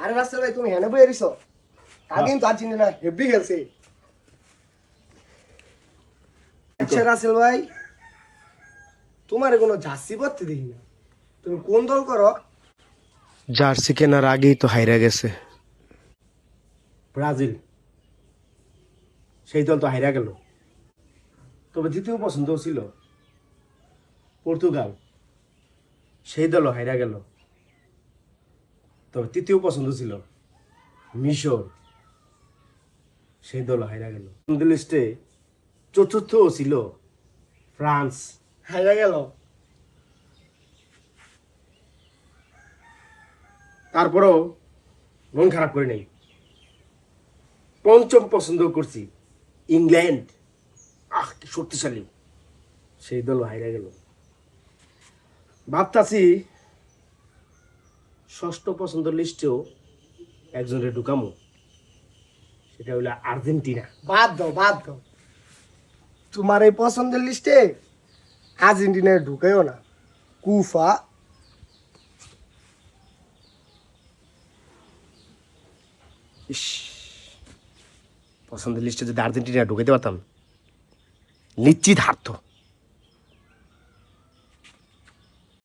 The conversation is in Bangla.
আরে রাসেল ভাই তুমি হেনে বই এরিছো কালকে কিন্তু আর্জেন্টিনা হেভি খেলছে। আচ্ছা রাসেল ভাই তোমার কোনো জার্সি পরতে দেখি না, তুমি কোন দল করো? জার্সি কেনার আগেই তো হাইরা গেছে। ব্রাজিল, সেই দল তো হাইরা গেল। তবে দ্বিতীয় পছন্দ ছিল পর্তুগাল, সেই দলও হাইরা গেল। তবে তৃতীয় পছন্দ ছিল মিশর, সেই দলও হাইরা গেল। লিস্টে চতুর্থ ছিল ফ্রান্স। হাইরা গেল। তারপরেও মন খারাপ করে নেই, পঞ্চম পছন্দ করছি ইংল্যান্ড। কি শক্তিশালী, সেই দল হাইরা গেল। ভাবতাছি ষষ্ঠ পছন্দ লিস্টেও একজনের ঢুকামো, সেটা হইলো আর্জেন্টিনা। বাদ দাও বাদ দাও, তোমার এই পছন্দের লিস্টে আর্জেন্টিনায় ঢুকেও না। কুফা ইস, পছন্দের লিস্টে যদি আর্জেন্টিনা ঢুকাইতে পারতাম নিশ্চিত হারতো।